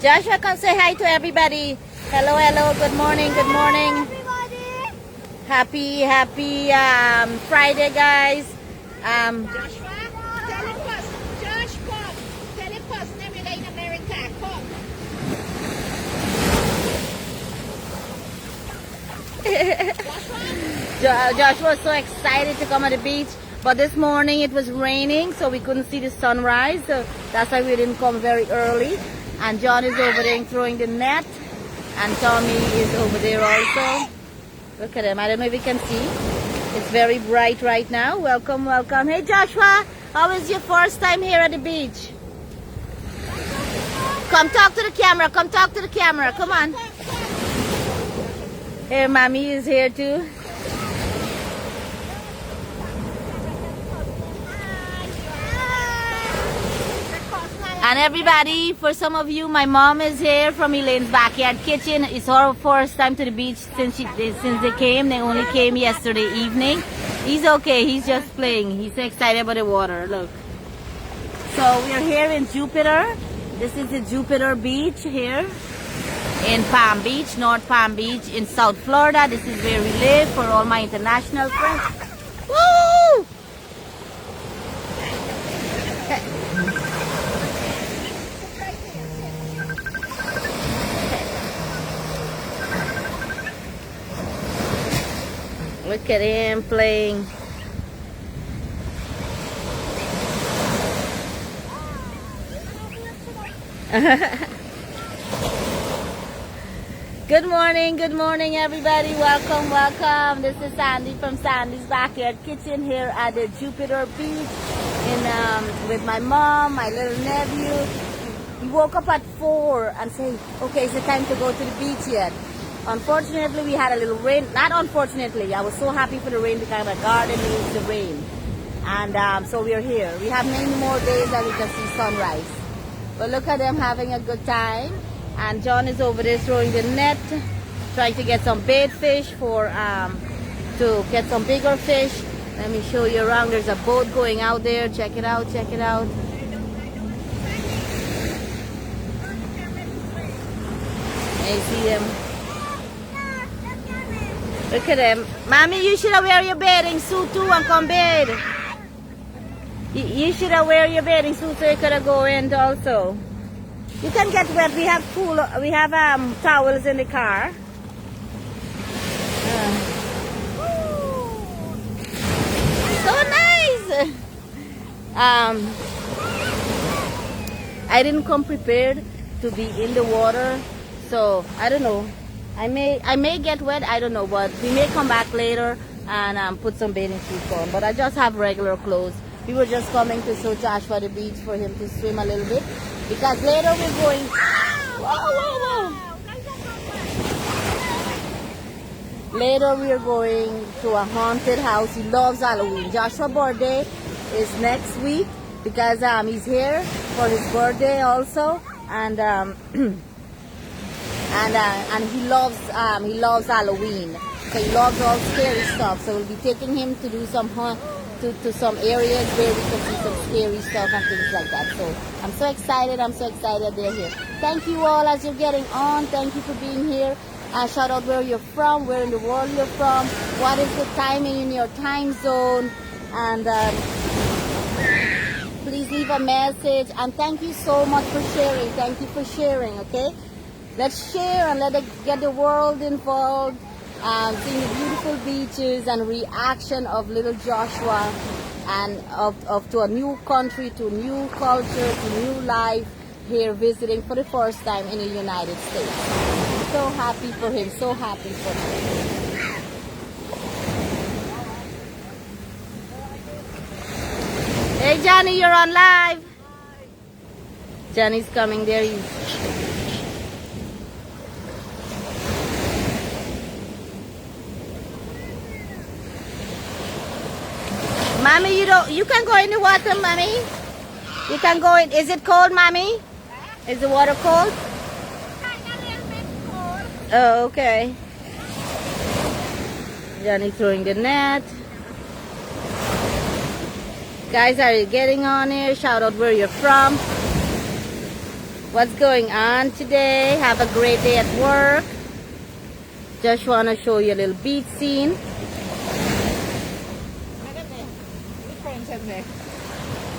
Joshua, come say hi to everybody. Hello, hello. Good morning. Good morning. Everybody. Happy Friday, guys. Joshua, tell him first. Josh, come. Tell him first. Never in America. Come. Joshua was so excited to come on the beach, but this morning it was raining, so we couldn't see the sunrise. So that's why we didn't come very early. And John is over there throwing the net, and Tommy is over there also. Look at him. I don't know if you can see. It's very bright right now. Welcome, welcome. Hey, Joshua, how is your first time here at the beach? Come talk to the camera. Come talk to the camera. Come on. Hey, Mommy is here too. And everybody, for some of you, my mom is here from Elaine's Backyard Kitchen. It's her first time to the beach since they came. They only came yesterday evening. He's okay. He's just playing. He's so excited about the water. Look. So we're here in Jupiter. This is the Jupiter Beach here in Palm Beach, North Palm Beach in South Florida. This is where we live for all my international friends. Woo! Look at him playing. Good morning everybody. Welcome, welcome. This is Sandy from Sandy's Backyard Kitchen here at the Jupiter Beach with my mom, my little nephew. He woke up at 4 and said, okay, is it time to go to the beach yet? Unfortunately, we had a little rain. Not unfortunately, I was so happy for the rain because the garden needs the rain. And so we're here. We have many more days that we can see sunrise. But look at them having a good time. And John is over there throwing the net, trying to get some bait fish to get some bigger fish. Let me show you around. There's a boat going out there. Check it out, check it out. And you see them. Look at them. Mommy, you should have wear your bathing suit too and come bathe. You should have wear your bathing suit so you could have go in also. You can get wet. We have towels in the car. So nice. I didn't come prepared to be in the water, so I don't know. I may get wet, I don't know, but we may come back later and put some bathing suits on. But I just have regular clothes. We were just coming to show Joshua the beach for him to swim a little bit. Because later we're going... Whoa. Later we're going to a haunted house. He loves Halloween. Joshua's birthday is next week because he's here for his birthday also. And he loves Halloween, so he loves all scary stuff. So we'll be taking him to do some to some areas where we can see some scary stuff and things like that. So I'm so excited they're here. Thank you all as you're getting on. Thank you for being here. Shout out where you're from, where in the world you're from, what is the timing in your time zone, and please leave a message. And thank you so much for sharing. Thank you for sharing. Okay. Let's share and get the world involved, seeing the beautiful beaches and reaction of little Joshua and to a new country, to new culture, to new life here visiting for the first time in the United States. So happy for him, so happy for him. Hey Johnny, you're on live. Johnny's coming there. Mommy, you can go in the water, Mommy. You can go in. Is it cold, Mommy? Is the water cold? Oh, okay. Johnny throwing the net. Guys, are you getting on here? Shout out where you're from. what's going on today. Have a great day at work. Just want to show you a little beach scene.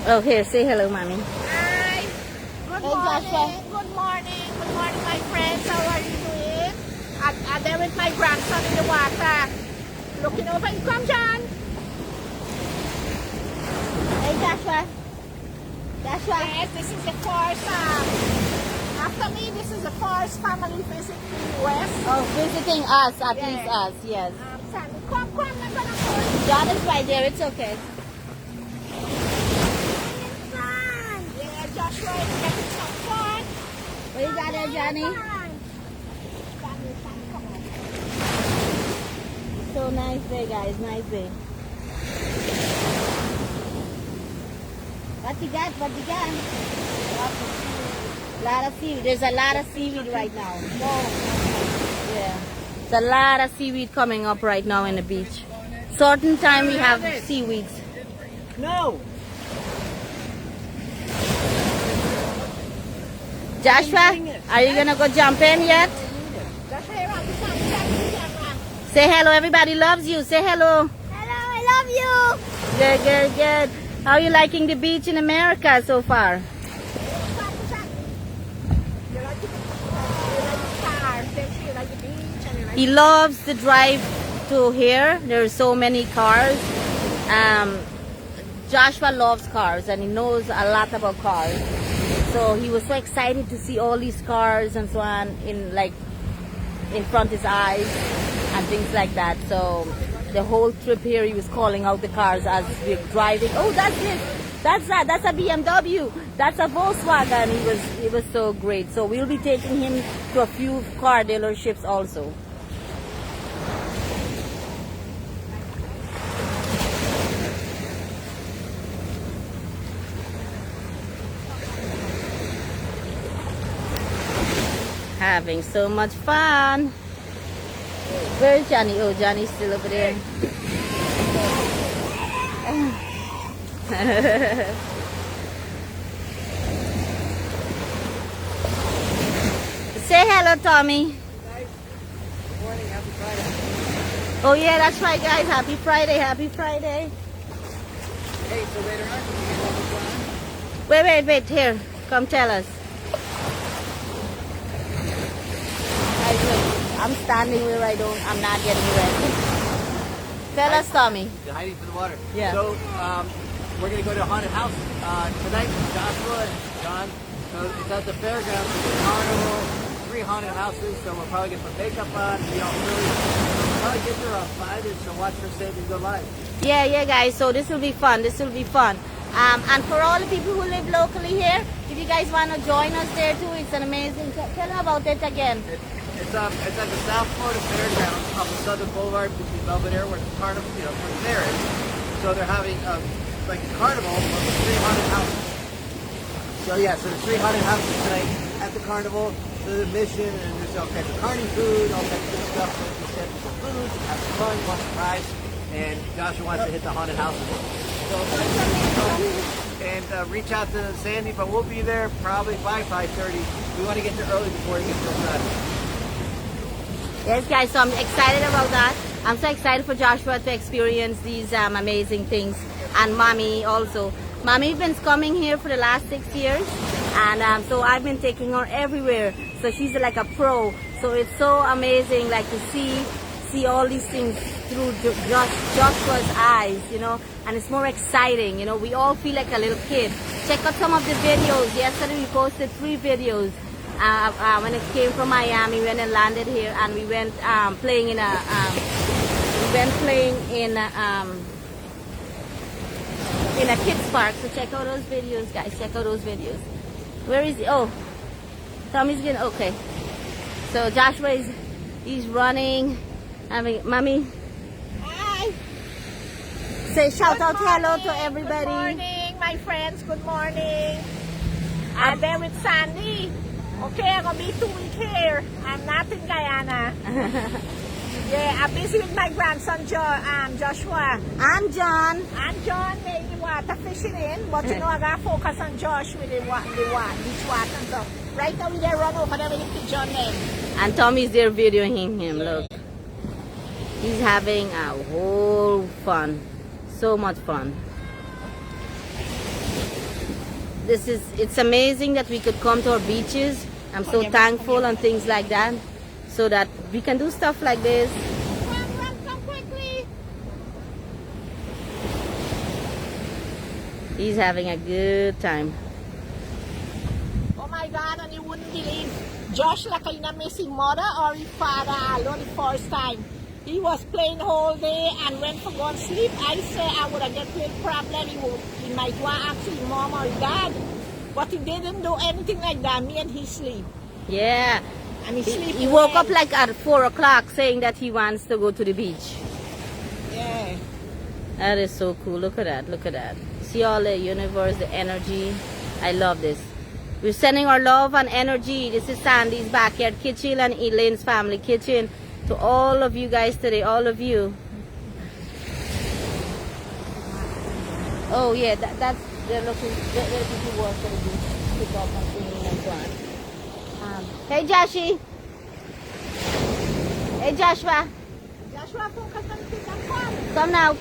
Oh, here, say hello, mommy. Hi. Good Hey, morning. Joshua. Good morning. Good morning, my friends. How are you doing? I'm there with my grandson in the water. Looking over. Come, John. Hey, Joshua. Joshua. Yes, this is the first. After me, this is the first family visit to the U.S. Oh, visiting us, at Yeah. least us, yes. Sandy, come, I'm gonna go. John is right there, it's okay. Yeah, Joshua is having some fun. What you got there, Johnny? So nice day, guys, nice day. What you got? What you got? Lot of seaweed. There's a lot of seaweed right now. Yeah. There's a lot of seaweed coming up right now in the beach. Certain time we have seaweeds. No. Joshua, are you gonna go jump in yet? Say hello, everybody loves you. Say hello. Hello, I love you. Good, good, good. How are you liking the beach in America so far? He loves the drive to here. There are so many cars. Joshua loves cars and he knows a lot about cars. So he was so excited to see all these cars and so on in front of his eyes and things like that. So the whole trip here he was calling out the cars as we're driving. Oh, that's it. That's that. That's a BMW. That's a Volkswagen. It was so great. So we'll be taking him to a few car dealerships also. Having so much fun. Where's Johnny? Oh, Johnny's still over there. Say hello, Tommy. Morning, happy Friday. Oh yeah, that's right, guys. Happy Friday. Happy Friday. Hey, so later on, can you get on? Wait. Here, come tell us. Guys, look, I'm standing where I'm not getting ready. Tell us, Tommy. You're hiding from the water. Yeah. So, we're going to go to a haunted house tonight with Joshua and John. So, it's at the fairgrounds, it's a carnival, 3 haunted houses. So, we're probably going to put makeup on. We don't really, we'll probably get there around 5-ish, so watch for Save and Go Live. Yeah, guys. So this will be fun. And for all the people who live locally here, if you guys want to join us there too, it's an amazing. Tell them about it again. It's at the South Florida Fairgrounds off of Southern Boulevard between Belvedere, where the carnival, where the fair is. So they're having like a carnival of the 3 haunted houses. So yeah, so the 3 haunted houses tonight at the carnival. So the mission, and there's all kinds of carny food, all kinds of good stuff. So you set some food, you have some fun, you want some fries, and Joshua wants to hit the haunted houses. So, and reach out to Sandy, but we'll be there probably by 5:30. We want to get there early before he gets done. Yes, guys. So I'm excited about that. I'm so excited for Joshua to experience these amazing things, and Mommy also. Mommy's been coming here for the last 6 years, and so I've been taking her everywhere. So she's like a pro. So it's so amazing, like to see all these things through Joshua's eyes, and it's more exciting. We all feel like a little kid. Check out some of the videos. Yesterday we posted 3 videos. When it came from Miami, we went and landed here, and we went playing in a kids park. So check out those videos, guys. Check out those videos. Where is he? Oh, Tommy's been okay. So Joshua he's running. Mommy, Hi. say shout out Good hello morning. to everybody. Good morning, my friends. Good morning. I'm there with Sandy. Okay, I'm gonna be 2 weeks here. I'm not in Guyana. Yeah, I'm busy with my grandson Joshua. I'm John. And John in the water fishing in, but you know I gotta focus on Josh with the beach water and stuff. Right now we there run over there with the pigeon then. And Tommy's there videoing him. Look, he's having a whole fun, so much fun. It's amazing that we could come to our beaches. I'm so thankful and things like that, so that we can do stuff like this. Come quickly. He's having a good time. Oh my God, and you wouldn't believe Josh like in a missing mother or his father alone the first time. He was playing the whole day and went for go to sleep. I say I would have get a little problem. He might want to ask his mom or his dad. But he didn't do anything like that. Me and he sleep. Yeah. And He woke up like at 4 o'clock saying that he wants to go to the beach. Yeah. That is so cool. Look at that. Look at that. See all the universe, the energy. I love this. We're sending our love and energy. This is Sandy's Backyard Kitchen and Elaine's Family Kitchen. To all of you guys today, all of you. Oh yeah, that's they're looking. They're people work for the beach, pick up and cleaning and so on. Hey Joshie. Hey Joshua. Joshua, focus on the kids and come. Come now.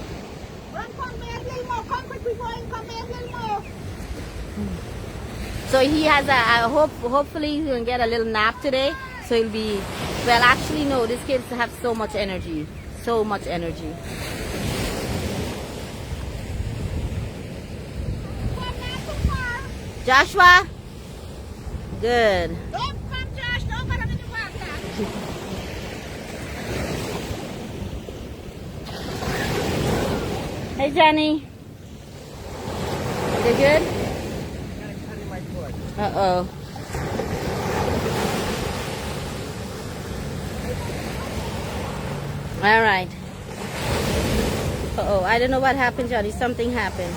Run, come here a little more. Come quick, we're going. Come here a little more. So he has hopefully he's gonna get a little nap today. So he'll be, well actually no, these kids have so much energy. So much energy. Come not too far. Joshua? Good. Don't come, Josh. Don't go to the water. Hey Johnny. You good? Uh-oh. All right. Uh-oh, I don't know what happened, Johnny. Something happened.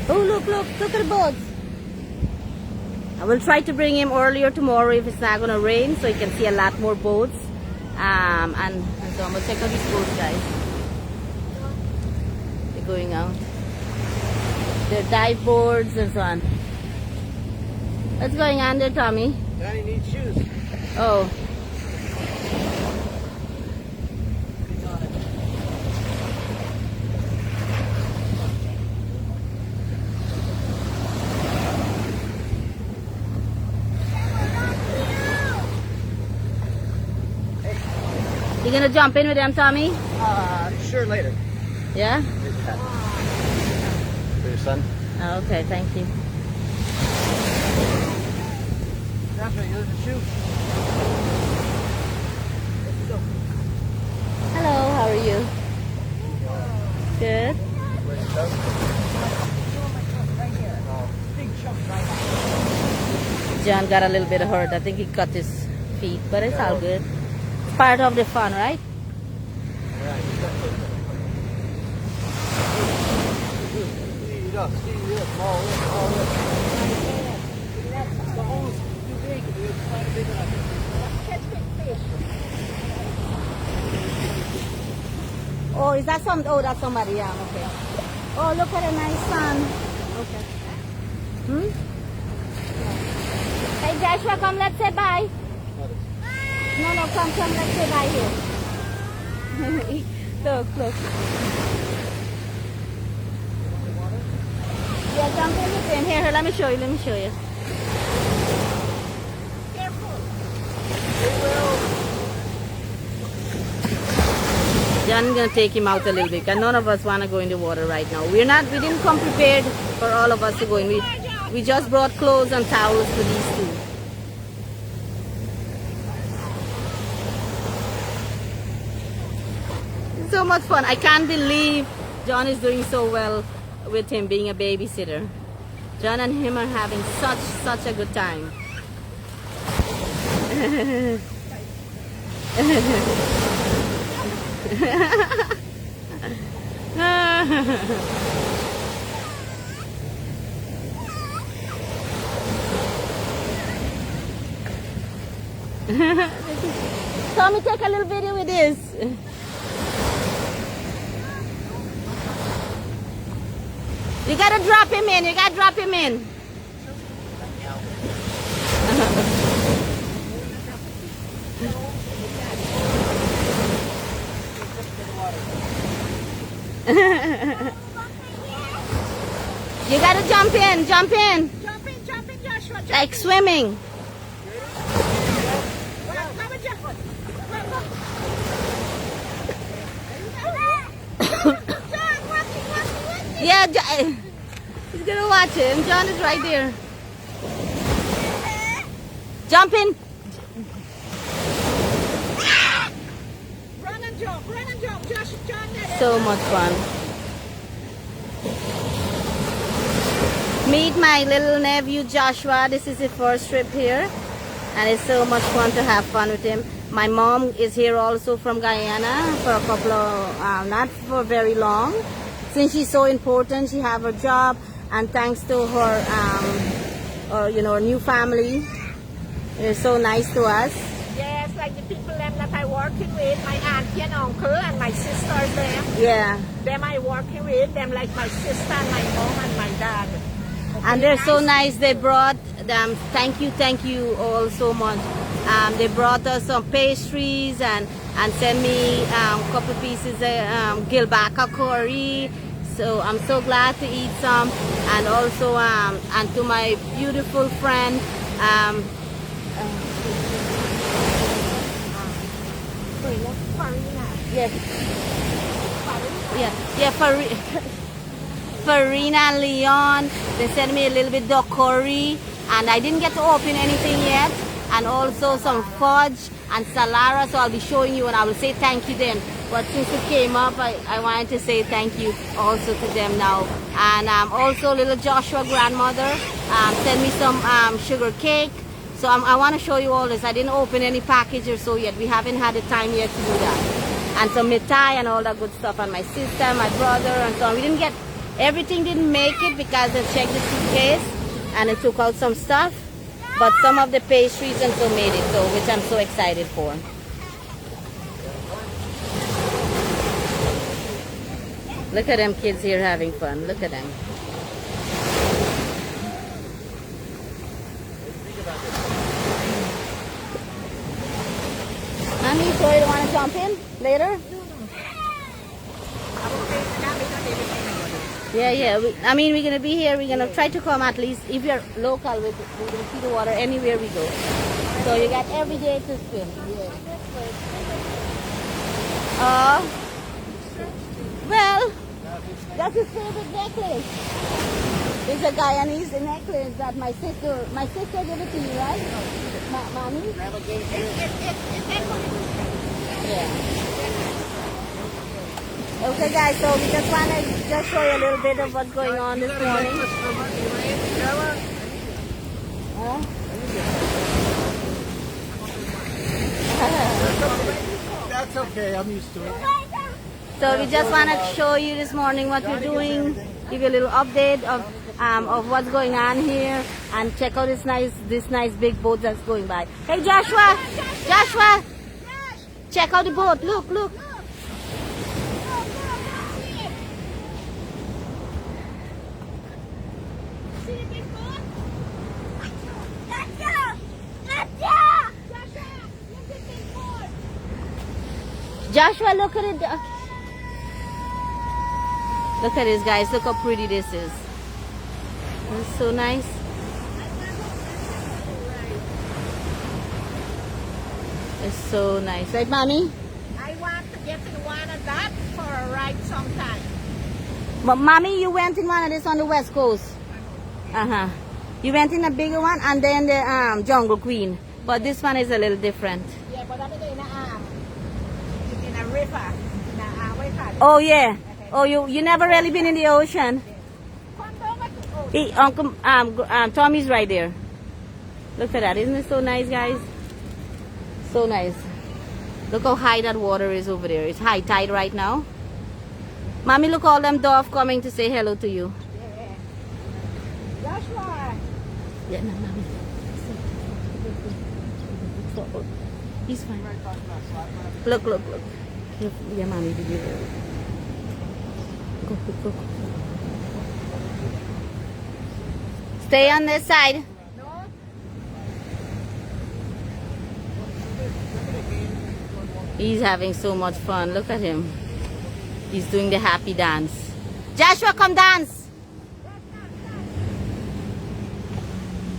Oh, look at the boats. I will try to bring him earlier tomorrow if it's not going to rain, so you can see a lot more boats. And so I'm going to check out these boats, guys. They're going out. They're dive boards and so on. What's going on there, Tommy? Johnny needs shoes. Oh. You gonna jump in with them, Tommy? Sure, later. Yeah? For your son? Oh, okay, thank you. Joshua, you lose your shoe? Hello, how are you? Good. John got a little bit hurt. I think he cut his feet, but it's all good. It's part of the fun, right? Oh, is that some? Oh, that's somebody. Yeah, okay. Oh, look at a nice sun. Okay. Hmm? Hey, Joshua, come. Let's say bye. No, come. Let's say bye here. Look. Yeah, jump in with him. Here, let me show you. John's gonna take him out a little bit, and none of us wanna go in the water right now. We didn't come prepared for all of us to go in. We just brought clothes and towels for these two. So much fun. I can't believe John is doing so well with him being a babysitter. John and him are having such a good time. Tommy, take a little video with this. You gotta drop him in. You gotta drop him in. You gotta jump in. Jump in. Jump in, Joshua. Jump Like swimming. Well, come on, Joshua. John, watch. Yeah, he's gonna watch him. John is right there. Jump in. Run and jump, Josh, John. So much fun. Meet my little nephew Joshua. This is his first trip here, and it's so much fun to have fun with him. My mom is here also from Guyana for a couple of, not for very long. Since she's so important, she have her job, and thanks to her, her new family, they're so nice to us. Yes, like the people that I working with, my auntie and uncle and my sisters there. Yeah, Them I working with, them like my sister and my mom and my dad. and they're so nice. They brought them. Thank you all so much. They brought us some pastries and sent me a couple pieces of gilbaka curry. So I'm so glad to eat some, and also and to my beautiful friend. Yes. Yeah, Farina and Leon, they sent me a little bit of curry, and I didn't get to open anything yet, and also some fudge and salara, so I'll be showing you and I will say thank you then. But since it came up, I wanted to say thank you also to them now. And also little Joshua grandmother sent me some sugar cake. So I want to show you all this. I didn't open any package or so yet. We haven't had the time yet to do that. And some mitai and all that good stuff. And my sister, my brother, and so on. We didn't get, everything didn't make it because I checked the suitcase and it took out some stuff. But some of the pastries and so made it, so which I'm so excited for. Look at them kids here having fun. Look at them. Mommy, so you don't want to jump in later? Yeah. I mean, we're going to be here. We're going to try to come at least, if you're local, we're going to see the water anywhere we go. So you got every day to swim. Well, that's his favorite necklace. It's a Guyanese necklace that my sister gave it to you, right? Mommy? Yeah. Okay guys, so we just want to just show you a little bit of what's going on this morning. Huh? That's okay, I'm used to it. So we just want to show you this morning what we're doing, give you a little update of what's going on here, and check out this nice big boat that's going by. Hey Joshua, check out the boat. Look. Joshua, look at it. Look at this, guys. Look how pretty this is. It's so nice. It's so nice. Right, Mommy? I want to get in one of that for a ride sometime. But Mommy, you went in one of this on the West Coast. You went in a bigger one and then the Jungle Queen. But this one is a little different. Yeah, but I'm in a river. Oh yeah. Oh, you never really been in the ocean. Uncle Tommy's right there. Look at that. Isn't it so nice, guys? So nice. Look how high that water is over there. It's high tide right now. Mommy, look all them dove coming to say hello to you. Joshua. Yeah, no, Mommy. He's fine. Look, look, look. Yeah, mommy, did you? Go, go, go. Stay on this side. He's having so much fun. Look at him. He's doing the happy dance. Joshua, come dance.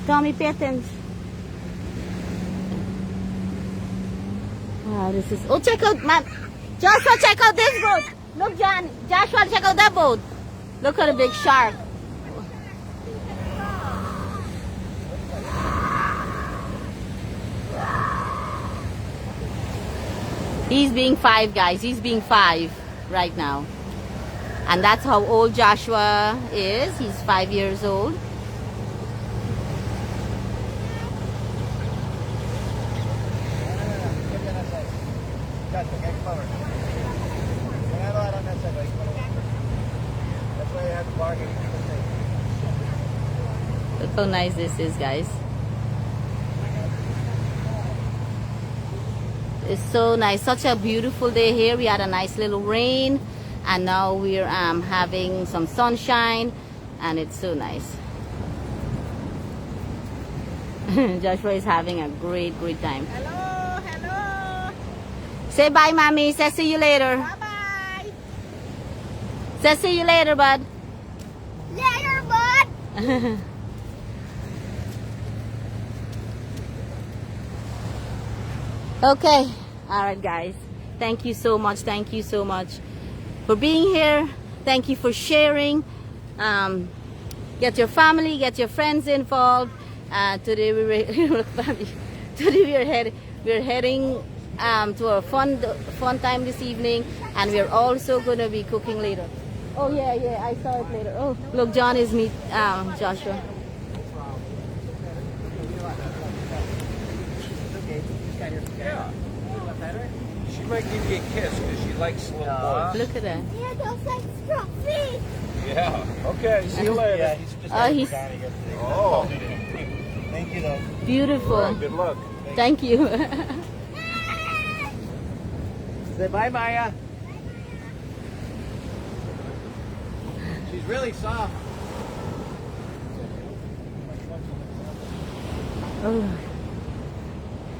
Tommy, pay attention. Wow, this is... Oh, check out... Joshua, check out this boat. Look, John. Joshua, check out that boat. Look at the big shark. He's being 5, guys. He's being 5 right now. And that's how old Joshua is. He's 5 years old. Look how nice this is, guys. It's so nice. Such a beautiful day here. We had a nice little rain, and now we're having some sunshine, and it's so nice. Joshua is having a great time. Hello, hello. Say bye, mommy. Say see you later. Bye-bye. Say see you later, bud. Later, bud. Okay. All right, guys. Thank you so much. Thank you so much for being here. Thank you for sharing. Get your family, get your friends involved. Today we're heading to a fun time this evening, and we're also going to be cooking later. Oh yeah, I saw it later. Oh, look, John is meet Joshua. Yeah. She might give you a kiss because she likes little boys. Look at that. Yeah, those like strong feet. Yeah. Okay, see you later. Oh, he's Oh, Thank you, though. beautiful. good luck. Thank you. Say bye, Maya. She's really soft. Oh.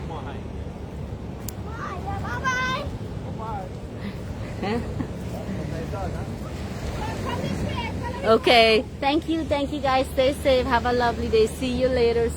Bye-bye. Huh? Okay. Thank you guys. Stay safe. Have a lovely day. See you later.